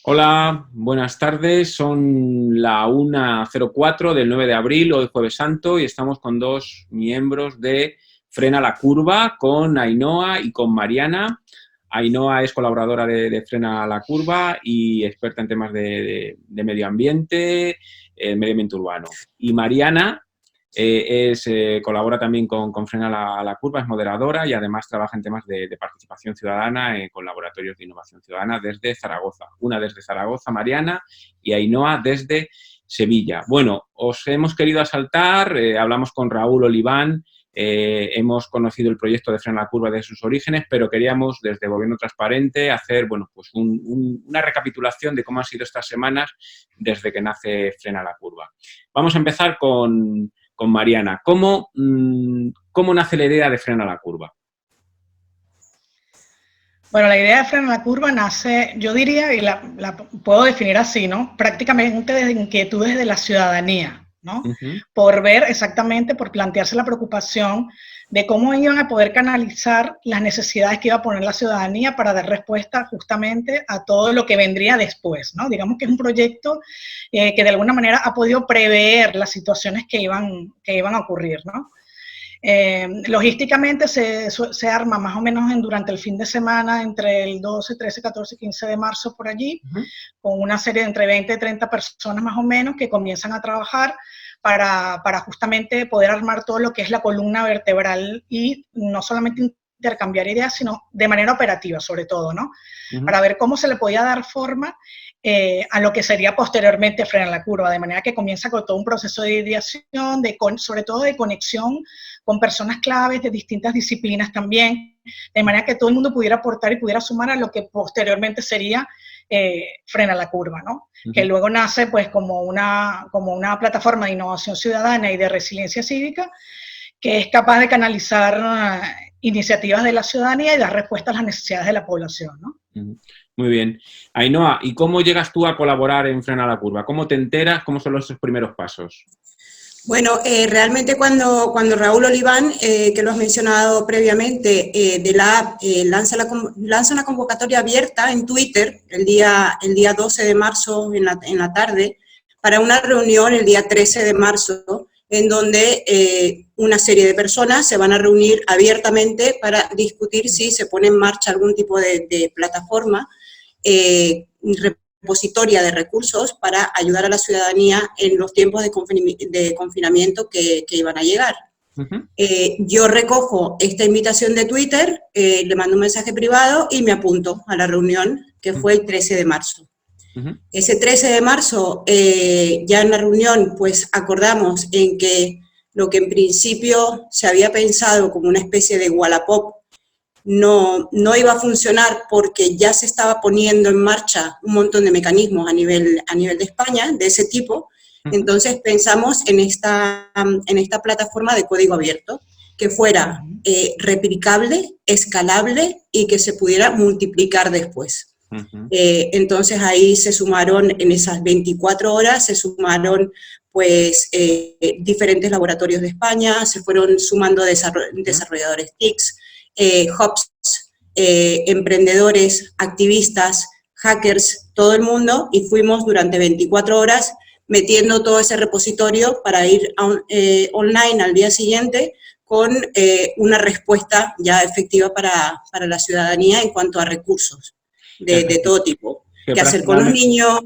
Hola, buenas tardes. Son la 1:04 del 9 de abril, hoy Jueves Santo, y estamos con dos miembros de Frena la Curva, con Ainhoa y con Mariana. Ainhoa es colaboradora de Frena la Curva y experta en temas de medio ambiente, medio ambiente urbano. Y Mariana colabora también con Frena la Curva, es moderadora y además trabaja en temas de participación ciudadana con laboratorios de innovación ciudadana desde Zaragoza. Una desde Zaragoza, Mariana, y Ainhoa desde Sevilla. Bueno, os hemos querido asaltar, hablamos con Raúl Oliván, hemos conocido el proyecto de Frena la Curva desde sus orígenes, pero queríamos desde Gobierno Transparente hacer pues una recapitulación de cómo han sido estas semanas desde que nace Frena la Curva. Vamos a empezar con Mariana. ¿Cómo nace la idea de Frena la Curva? Bueno, la idea de Frena la Curva nace, yo diría, y la puedo definir así, ¿no? Prácticamente desde inquietudes de la ciudadanía, ¿no? Por ver exactamente, por plantearse la preocupación de cómo iban a poder canalizar las necesidades que iba a poner la ciudadanía para dar respuesta justamente a todo lo que vendría después, ¿no? Digamos que es un proyecto que de alguna manera ha podido prever las situaciones que iban a ocurrir, ¿no? Logísticamente se arma más o menos durante el fin de semana, entre el 12, 13, 14, 15 de marzo por allí, con una serie de entre 20 y 30 personas más o menos que comienzan a trabajar para justamente poder armar todo lo que es la columna vertebral y no solamente intercambiar ideas, sino de manera operativa sobre todo, ¿no? Para ver cómo se le podía dar forma a lo que sería posteriormente Frena la Curva, de manera que comienza con todo un proceso de ideación, sobre todo de conexión con personas claves de distintas disciplinas también, de manera que todo el mundo pudiera aportar y pudiera sumar a lo que posteriormente sería Frena la Curva, ¿no? Que luego nace pues como una plataforma de innovación ciudadana y de resiliencia cívica que es capaz de canalizar iniciativas de la ciudadanía y dar respuesta a las necesidades de la población, ¿no? Muy bien. Ainhoa, ¿y cómo llegas tú a colaborar en Frena la Curva? ¿Cómo te enteras? ¿Cómo son esos primeros pasos? Bueno, realmente cuando Raúl Oliván, que lo has mencionado previamente, de la app, lanza una convocatoria abierta en Twitter el día 12 de marzo en la tarde para una reunión el día 13 de marzo en donde una serie de personas se van a reunir abiertamente para discutir si se pone en marcha algún tipo de plataforma repositoria de recursos para ayudar a la ciudadanía en los tiempos de confinamiento que iban a llegar. Yo recojo esta invitación de Twitter, le mando un mensaje privado y me apunto a la reunión que fue el 13 de marzo. Ese 13 de marzo, ya en la reunión, pues acordamos en que lo que en principio se había pensado como una especie de Wallapop no iba a funcionar porque ya se estaba poniendo en marcha un montón de mecanismos a nivel de España de ese tipo. Entonces pensamos en esta plataforma de código abierto que fuera replicable, escalable y que se pudiera multiplicar después. Entonces ahí se sumaron, en esas 24 horas, se sumaron pues diferentes laboratorios de España, se fueron sumando desarrolladores TICs, hubs, emprendedores, activistas, hackers, todo el mundo, y fuimos durante 24 horas metiendo todo ese repositorio para ir online al día siguiente con una respuesta ya efectiva para la ciudadanía en cuanto a recursos de todo tipo. ¿Qué hacer con los niños?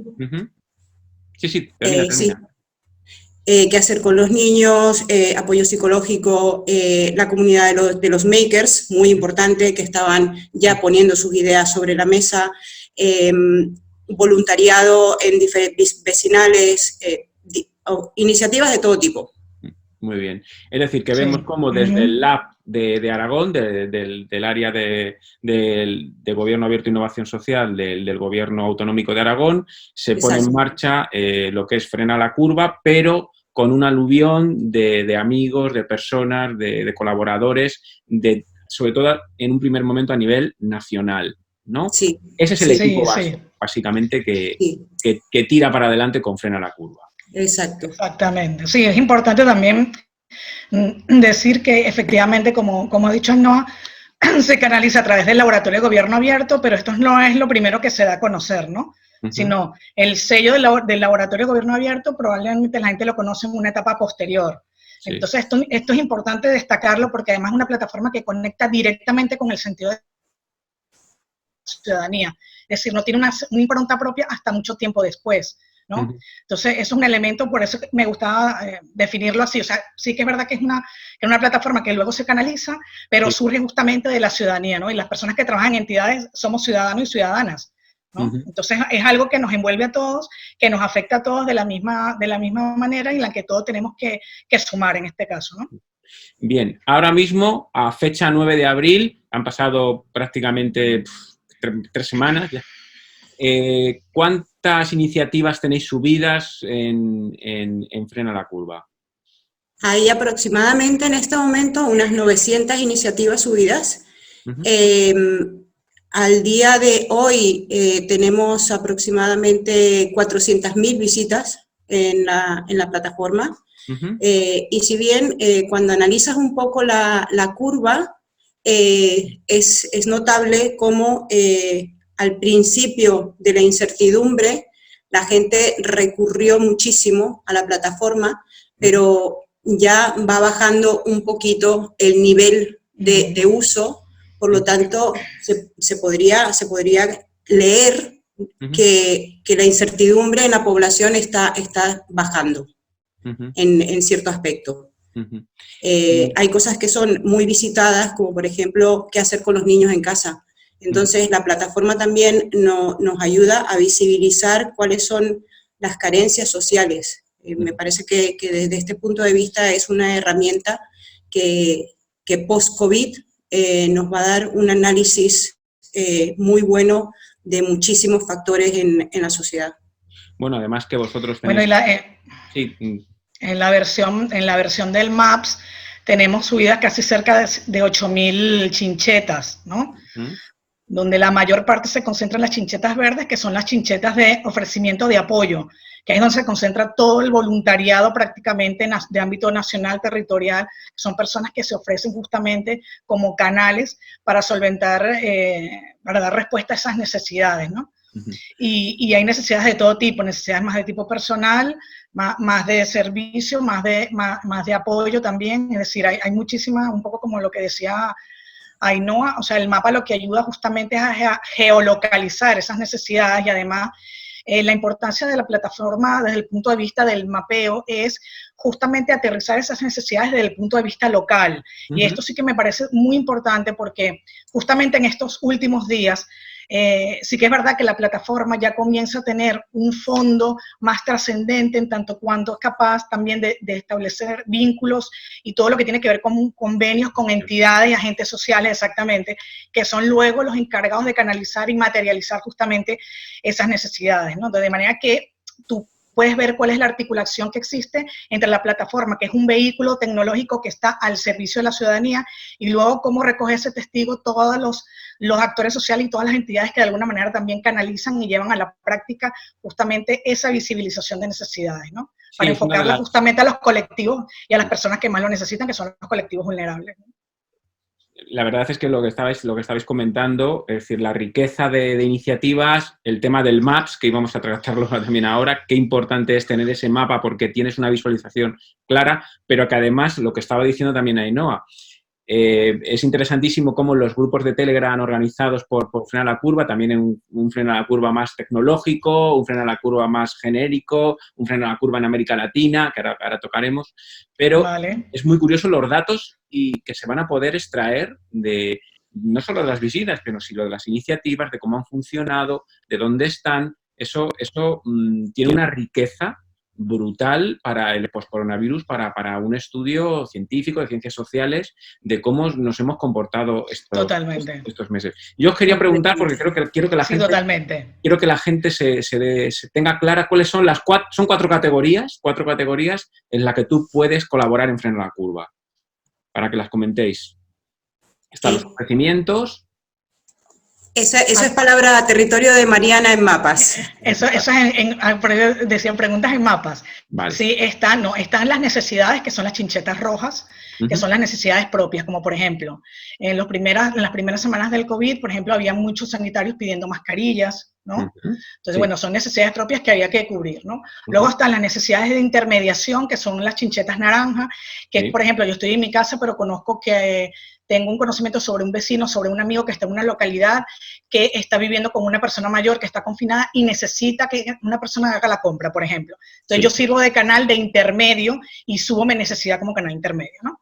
Sí, termina. Sí. Qué hacer con los niños, apoyo psicológico, la comunidad de los makers, muy importante, que estaban ya poniendo sus ideas sobre la mesa, voluntariado en vecinales, iniciativas de todo tipo. Muy bien. Es decir, que vemos cómo desde el Lab de Aragón, del área de Gobierno Abierto e Innovación Social del Gobierno Autonómico de Aragón, se pone en marcha lo que es Frena la Curva, pero con un aluvión de amigos, de personas, de colaboradores, sobre todo en un primer momento a nivel nacional, ¿no? Sí. Ese es el equipo base, básicamente, que tira para adelante con Frena la Curva. Exacto. Exactamente. Sí, es importante también decir que efectivamente, como ha dicho Ainhoa, se canaliza a través del Laboratorio de Gobierno Abierto, pero esto no es lo primero que se da a conocer, ¿no? sino el sello del Laboratorio de Gobierno Abierto probablemente la gente lo conoce en una etapa posterior. Sí. Entonces, esto es importante destacarlo porque además es una plataforma que conecta directamente con el sentido de ciudadanía. Es decir, no tiene una impronta propia hasta mucho tiempo después, ¿no? Entonces, eso es un elemento, por eso me gustaba definirlo así. O sea, sí que es verdad que es una plataforma que luego se canaliza, pero surge justamente de la ciudadanía, ¿no? Y las personas que trabajan en entidades somos ciudadanos y ciudadanas, ¿no? Entonces, es algo que nos envuelve a todos, que nos afecta a todos de la misma manera y en la que todos tenemos que sumar en este caso, ¿no? Bien, ahora mismo, a fecha 9 de abril, han pasado prácticamente 3 semanas ya. ¿Cuántas iniciativas tenéis subidas en Frena la Curva? Hay aproximadamente en este momento unas 900 iniciativas subidas. Al día de hoy tenemos aproximadamente 400.000 visitas en la plataforma. Y si bien cuando analizas un poco la curva, es notable cómo al principio de la incertidumbre la gente recurrió muchísimo a la plataforma, pero ya va bajando un poquito el nivel de uso. Por lo tanto, se podría leer que la incertidumbre en la población está bajando en cierto aspecto. Hay cosas que son muy visitadas, como por ejemplo, qué hacer con los niños en casa. Entonces, la plataforma también nos ayuda a visibilizar cuáles son las carencias sociales. Me parece que desde este punto de vista es una herramienta que post-COVID nos va a dar un análisis muy bueno de muchísimos factores en la sociedad. Bueno, además que vosotros tenéis... Bueno, en la versión del MAPS tenemos subidas casi cerca de 8.000 chinchetas, ¿no? Donde la mayor parte se concentra en las chinchetas verdes, que son las chinchetas de ofrecimiento de apoyo, que ahí es donde se concentra todo el voluntariado prácticamente de ámbito nacional, territorial, son personas que se ofrecen justamente como canales para solventar, para dar respuesta a esas necesidades, ¿no? Y hay necesidades de todo tipo, necesidades más de tipo personal, más de servicio, más de apoyo también, es decir, hay muchísimas, un poco como lo que decía Ainhoa, o sea, el mapa lo que ayuda justamente es a geolocalizar esas necesidades y además la importancia de la plataforma desde el punto de vista del mapeo es justamente aterrizar esas necesidades desde el punto de vista local. Y esto sí que me parece muy importante porque justamente en estos últimos días sí que es verdad que la plataforma ya comienza a tener un fondo más trascendente en tanto cuanto es capaz también de establecer vínculos y todo lo que tiene que ver con convenios con entidades y agentes sociales exactamente, que son luego los encargados de canalizar y materializar justamente esas necesidades, ¿no? De manera que tú puedes ver cuál es la articulación que existe entre la plataforma, que es un vehículo tecnológico que está al servicio de la ciudadanía, y luego cómo recoge ese testigo todos los actores sociales y todas las entidades que de alguna manera también canalizan y llevan a la práctica justamente esa visibilización de necesidades, ¿no? Para enfocarla justamente a los colectivos y a las personas que más lo necesitan, que son los colectivos vulnerables, ¿no? La verdad es que lo que estabais comentando, es decir, la riqueza de iniciativas, el tema del MAPS, que íbamos a tratarlo también ahora, qué importante es tener ese mapa porque tienes una visualización clara, pero que además, lo que estaba diciendo también Ainhoa, es interesantísimo cómo los grupos de Telegram organizados por Frena la Curva, también un Frena la Curva más tecnológico, un Frena la Curva más genérico, un Frena la Curva en América Latina, que ahora tocaremos, pero es muy curioso los datos y que se van a poder extraer de no solo de las visitas, pero sino de las iniciativas, de cómo han funcionado, de dónde están. Eso tiene una riqueza brutal para el post-coronavirus, para un estudio científico de ciencias sociales de cómo nos hemos comportado estos meses. Yo os quería preguntar, porque quiero que la gente se tenga clara cuáles son son cuatro categorías en las que tú puedes colaborar en Frena la Curva, para que las comentéis. Están los ofrecimientos. Esa es palabra territorio de Mariana en mapas. Eso es decían preguntas en mapas. Vale. Sí, están las necesidades, que son las chinchetas rojas, que son las necesidades propias, como por ejemplo, en las primeras semanas del COVID, por ejemplo, había muchos sanitarios pidiendo mascarillas, ¿no? Entonces, bueno, son necesidades propias que había que cubrir, ¿no? Luego están las necesidades de intermediación, que son las chinchetas naranjas, que, por ejemplo, yo estoy en mi casa, pero conozco que tengo un conocimiento sobre un vecino, sobre un amigo que está en una localidad que está viviendo con una persona mayor que está confinada y necesita que una persona haga la compra, por ejemplo. Entonces, yo sirvo de canal de intermedio y subo mi necesidad como canal intermedio, ¿no?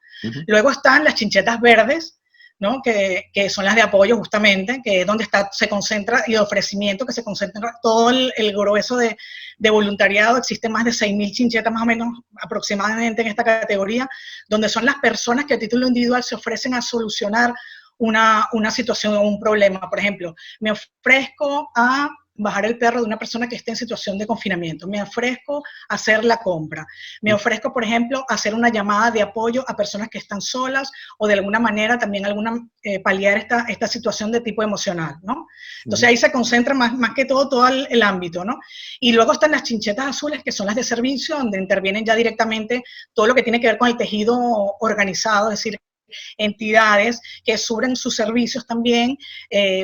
Luego están las chinchetas verdes, ¿no? Que son las de apoyo justamente, que es donde se concentra, y de ofrecimiento, que se concentra todo el grueso de voluntariado. Existen más de 6.000 chinchetas más o menos aproximadamente en esta categoría, donde son las personas que a título individual se ofrecen a solucionar una situación o un problema. Por ejemplo, me ofrezco a bajar el perro de una persona que esté en situación de confinamiento, me ofrezco a hacer la compra, me ofrezco, por ejemplo, a hacer una llamada de apoyo a personas que están solas o de alguna manera también paliar esta situación de tipo emocional, ¿no? Entonces ahí se concentra más que todo el ámbito, ¿no? Y luego están las chinchetas azules, que son las de servicio, donde intervienen ya directamente todo lo que tiene que ver con el tejido organizado, es decir, entidades que suben sus servicios también,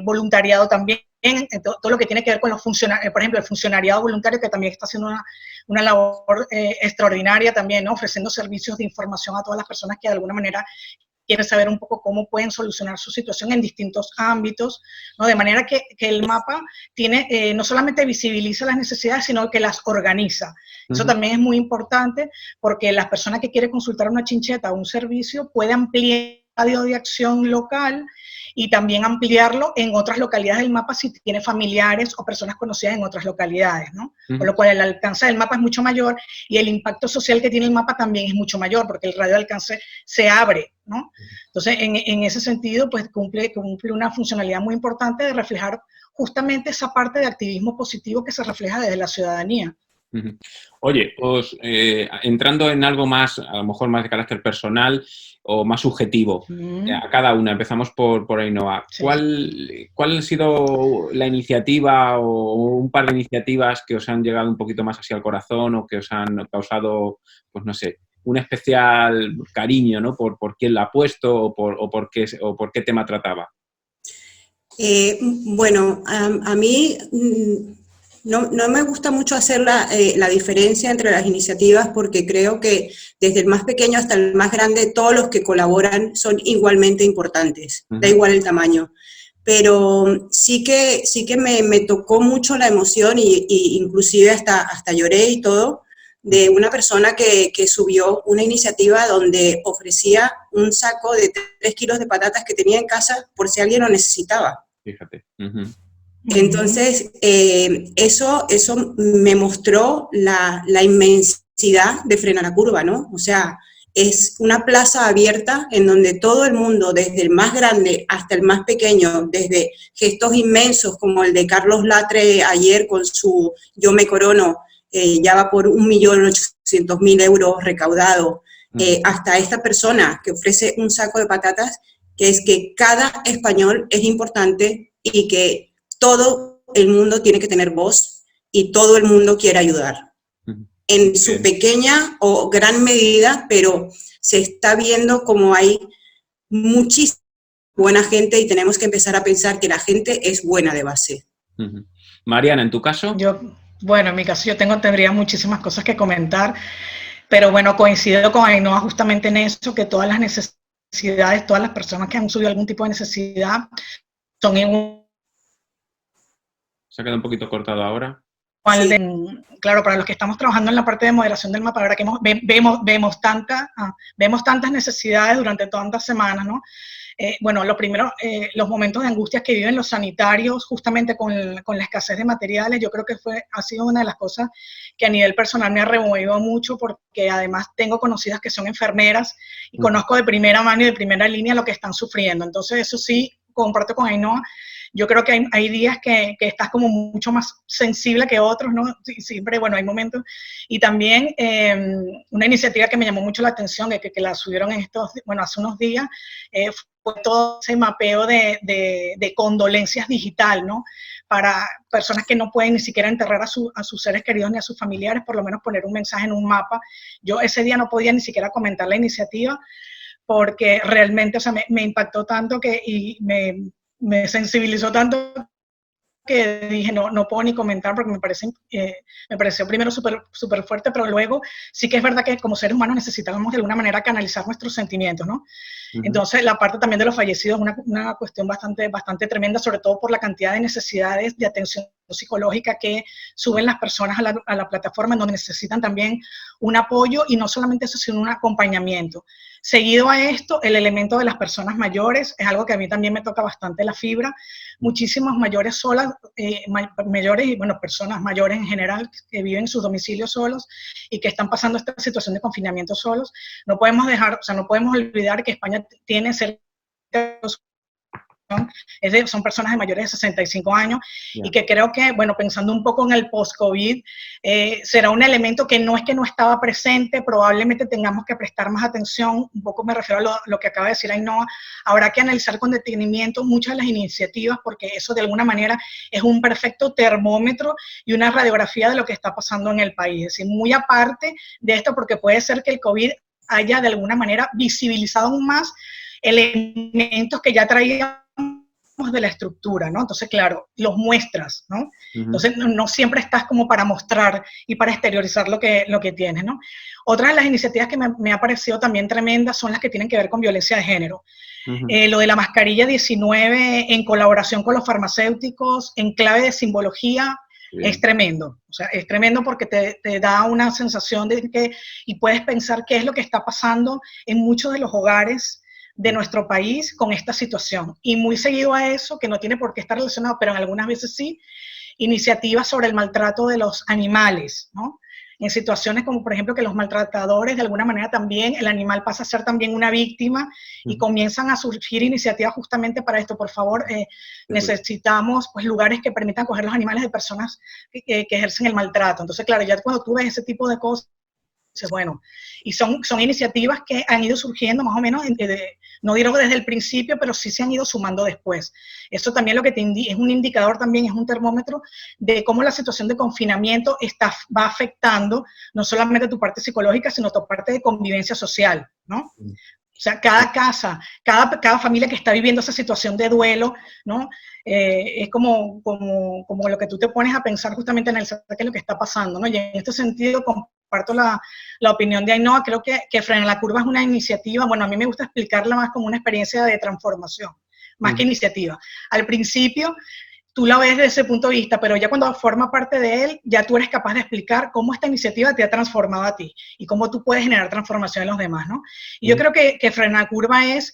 voluntariado también, todo lo que tiene que ver con los funcionarios, por ejemplo, el funcionariado voluntario, que también está haciendo una labor extraordinaria también, ¿no? Ofreciendo servicios de información a todas las personas que de alguna manera quieren saber un poco cómo pueden solucionar su situación en distintos ámbitos, ¿no? De manera que el mapa tiene, no solamente visibiliza las necesidades, sino que las organiza. Eso también es muy importante, porque las personas que quieren consultar una chincheta o un servicio pueden ampliar el radio de acción local y también ampliarlo en otras localidades del mapa si tiene familiares o personas conocidas en otras localidades, ¿no? Con lo cual el alcance del mapa es mucho mayor y el impacto social que tiene el mapa también es mucho mayor, porque el radio de alcance se abre, ¿no? Entonces, en ese sentido, pues cumple una funcionalidad muy importante de reflejar justamente esa parte de activismo positivo que se refleja desde la ciudadanía. Oye, pues entrando en algo más, a lo mejor más de carácter personal o más subjetivo, a cada una, empezamos por Ainhoa. Sí. ¿Cuál ha sido la iniciativa o un par de iniciativas que os han llegado un poquito más hacia el corazón o que os han causado, pues no sé, un especial cariño, ¿no? Por quién la ha puesto o por qué tema trataba? Bueno, a mí no me gusta mucho hacer la diferencia entre las iniciativas, porque creo que desde el más pequeño hasta el más grande, todos los que colaboran son igualmente importantes, da igual el tamaño. Pero sí que me tocó mucho la emoción y inclusive hasta lloré y todo, de una persona que subió una iniciativa donde ofrecía un saco de 3 kilos de patatas que tenía en casa por si alguien lo necesitaba. Fíjate. Entonces, eso me mostró la inmensidad de Frena la Curva, ¿no? O sea, es una plaza abierta en donde todo el mundo, desde el más grande hasta el más pequeño, desde gestos inmensos como el de Carlos Latre ayer con su Yo me corono, ya va por 1.800.000 euros recaudado, hasta esta persona que ofrece un saco de patatas, que es que cada español es importante y que todo el mundo tiene que tener voz y todo el mundo quiere ayudar. En su pequeña o gran medida, pero se está viendo como hay muchísima buena gente y tenemos que empezar a pensar que la gente es buena de base. Mariana, ¿en tu caso? Bueno, en mi caso tendría muchísimas cosas que comentar, pero bueno, coincido con Ainhoa justamente en eso, que todas las necesidades, todas las personas que han subido algún tipo de necesidad son igual. Se ha quedado un poquito cortado ahora. Sí. Claro, para los que estamos trabajando en la parte de moderación del mapa, la verdad que vemos tantas necesidades durante tantas semanas, ¿no? Bueno, lo primero, los momentos de angustia que viven los sanitarios justamente con la escasez de materiales, yo creo que ha sido una de las cosas que a nivel personal me ha removido mucho, porque además tengo conocidas que son enfermeras y conozco de primera mano y de primera línea lo que están sufriendo. Entonces, eso sí, comparto con Ainhoa. Yo creo que hay días que estás como mucho más sensible que otros, ¿no? Siempre, bueno, hay momentos. Y también una iniciativa que me llamó mucho la atención, que la subieron hace unos días, fue todo ese mapeo de condolencias digital, ¿no? Para personas que no pueden ni siquiera enterrar a sus seres queridos ni a sus familiares, por lo menos poner un mensaje en un mapa. Yo ese día no podía ni siquiera comentar la iniciativa, porque realmente, o sea, me impactó tanto y me sensibilizó tanto que dije, no puedo ni comentar porque me pareció primero súper fuerte, pero luego sí que es verdad que como seres humanos necesitamos de alguna manera canalizar nuestros sentimientos, ¿no? Entonces, la parte también de los fallecidos es una cuestión bastante tremenda, sobre todo por la cantidad de necesidades de atención psicológica que suben las personas a la plataforma, en donde necesitan también un apoyo, y no solamente eso, sino un acompañamiento. Seguido a esto, el elemento de las personas mayores es algo que a mí también me toca bastante la fibra. Muchísimas mayores solas, mayores y, bueno, personas mayores en general que viven en sus domicilios solos y que están pasando esta situación de confinamiento solos. No podemos olvidar que España tiene cerca de son personas de mayores de 65 años, y que creo que, bueno, pensando un poco en el post-COVID, será un elemento que no es que no estaba presente, probablemente tengamos que prestar más atención, un poco me refiero a lo que acaba de decir Ainhoa, habrá que analizar con detenimiento muchas de las iniciativas, porque eso de alguna manera es un perfecto termómetro y una radiografía de lo que está pasando en el país, es decir, muy aparte de esto, porque puede ser que el COVID haya de alguna manera visibilizado aún más elementos que ya traíamos de la estructura, ¿no? Entonces, claro, los muestras, ¿no? Entonces, no siempre estás como para mostrar y para exteriorizar lo que tienes, ¿no? Otra de las iniciativas que me ha parecido también tremendas son las que tienen que ver con violencia de género. Lo de la mascarilla 19 en colaboración con los farmacéuticos, en clave de simbología, es tremendo. O sea, es tremendo porque te da una sensación de que, y puedes pensar qué es lo que está pasando en muchos de los hogares de nuestro país con esta situación. Y muy seguido a eso, que no tiene por qué estar relacionado, pero en algunas veces sí, iniciativas sobre el maltrato de los animales, ¿no? En situaciones como, por ejemplo, que los maltratadores, de alguna manera también, el animal pasa a ser también una víctima, y comienzan a surgir iniciativas justamente para esto. Por favor, necesitamos pues lugares que permitan coger los animales de personas que ejercen el maltrato. Entonces, claro, ya cuando tú ves ese tipo de cosas, bueno, y son iniciativas que han ido surgiendo más o menos, no digo desde el principio, pero sí se han ido sumando después. Eso también lo que es un indicador también, es un termómetro de cómo la situación de confinamiento va afectando no solamente tu parte psicológica, sino tu parte de convivencia social, ¿no? O sea, cada casa, cada familia que está viviendo esa situación de duelo, ¿no? Es como lo que tú te pones a pensar justamente en el qué es lo que está pasando, ¿no? Y en este sentido comparto la opinión de Ainhoa. Creo que Frena la Curva es una iniciativa, bueno, a mí me gusta explicarla más como una experiencia de transformación, más que iniciativa. Al principio, tú la ves desde ese punto de vista, pero ya cuando forma parte de él, ya tú eres capaz de explicar cómo esta iniciativa te ha transformado a ti y cómo tú puedes generar transformación en los demás, ¿no? Y yo creo que Frena la Curva es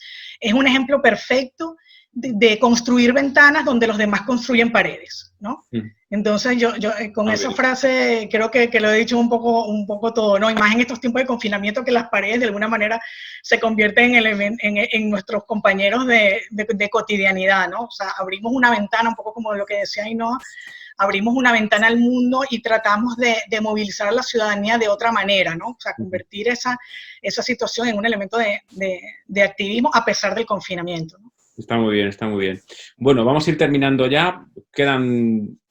un ejemplo perfecto de construir ventanas donde los demás construyen paredes, ¿no? Entonces yo con esa frase creo que lo he dicho un poco todo, ¿no? Y más en estos tiempos de confinamiento, que las paredes de alguna manera se convierten en nuestros compañeros de cotidianidad, ¿no? O sea, abrimos una ventana, un poco como lo que decía Ainhoa, abrimos una ventana al mundo y tratamos de movilizar a la ciudadanía de otra manera, ¿no? O sea, convertir esa situación en un elemento de activismo a pesar del confinamiento, ¿no? Está muy bien, está muy bien. Bueno, vamos a ir terminando ya.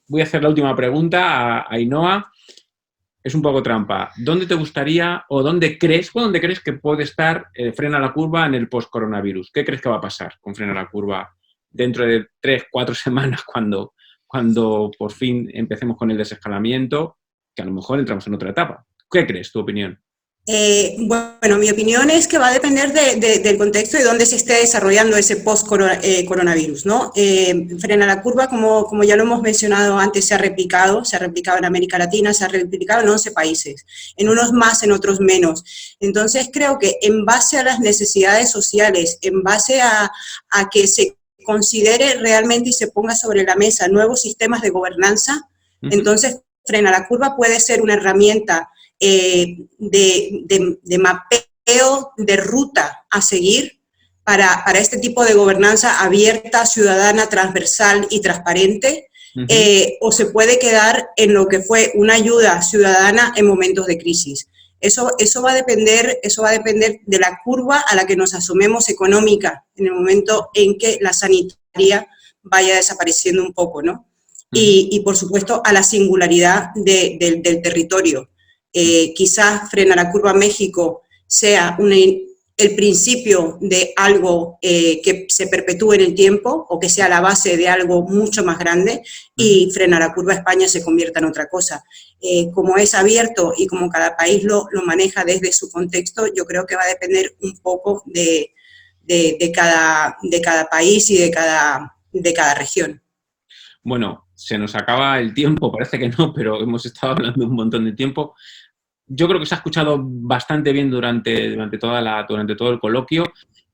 Voy a hacer la última pregunta a Ainhoa. Es un poco trampa. ¿Dónde te gustaría o dónde crees que puede estar Frena la Curva en el post-coronavirus? ¿Qué crees que va a pasar con Frena la Curva dentro de 3-4 semanas cuando por fin empecemos con el desescalamiento, que a lo mejor entramos en otra etapa? ¿Qué crees, tu opinión? Bueno, mi opinión es que va a depender del contexto y dónde se esté desarrollando ese post-coronavirus, ¿no? Frena la Curva, como ya lo hemos mencionado antes, se ha replicado en América Latina, se ha replicado en 11 países, en unos más, en otros menos. Entonces creo que en base a las necesidades sociales, en base a que se considere realmente y se ponga sobre la mesa nuevos sistemas de gobernanza, entonces Frena la Curva puede ser una herramienta de mapeo de ruta a seguir para este tipo de gobernanza abierta, ciudadana, transversal y transparente, o se puede quedar en lo que fue una ayuda ciudadana en momentos de crisis. Eso va a depender de la curva a la que nos asomemos económica en el momento en que la sanitaria vaya desapareciendo un poco, ¿no? Y por supuesto, a la singularidad del territorio. Quizás Frena la Curva México sea el principio de algo que se perpetúe en el tiempo o que sea la base de algo mucho más grande, y Frena la Curva España se convierta en otra cosa. Como es abierto y como cada país lo maneja desde su contexto, yo creo que va a depender un poco de cada país y de cada región. Bueno, se nos acaba el tiempo, parece que no, pero hemos estado hablando un montón de tiempo. Yo creo que se ha escuchado bastante bien durante todo el coloquio.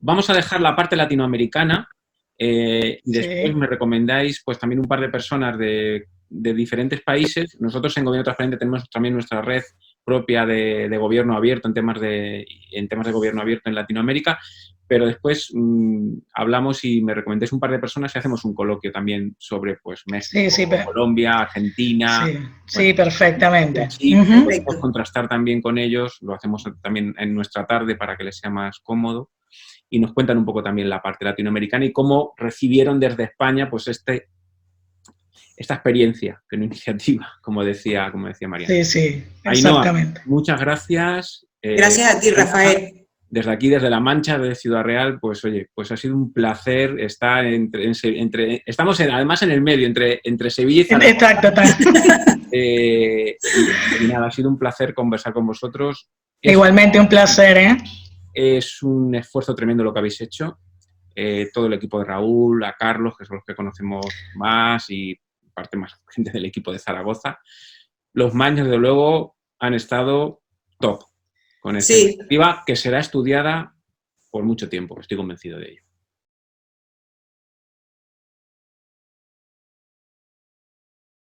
Vamos a dejar la parte latinoamericana y después me recomendáis pues también un par de personas de diferentes países. Nosotros en Gobierno Transparente tenemos también nuestra red propia de gobierno abierto en temas de gobierno abierto en Latinoamérica, pero después hablamos y me recomendáis un par de personas y hacemos un coloquio también sobre pues México, Colombia, Argentina. Sí, perfectamente. Sí, podemos contrastar también con ellos, lo hacemos también en nuestra tarde para que les sea más cómodo, y nos cuentan un poco también la parte latinoamericana y cómo recibieron desde España pues esta experiencia, que una iniciativa, como decía Mariana. Sí, exactamente. Ainhoa, muchas gracias. Gracias a ti, Rafael. Desde aquí, desde La Mancha, de Ciudad Real, pues oye, pues ha sido un placer estar estamos además en el medio, entre Sevilla y Zaragoza. Exacto. Y nada, ha sido un placer conversar con vosotros. Igualmente un placer, ¿eh? Es un esfuerzo tremendo lo que habéis hecho. Todo el equipo de Raúl, a Carlos, que son los que conocemos más, y parte más gente del equipo de Zaragoza. Los Maños, desde luego, han estado top con esta iniciativa que será estudiada por mucho tiempo, estoy convencido de ello.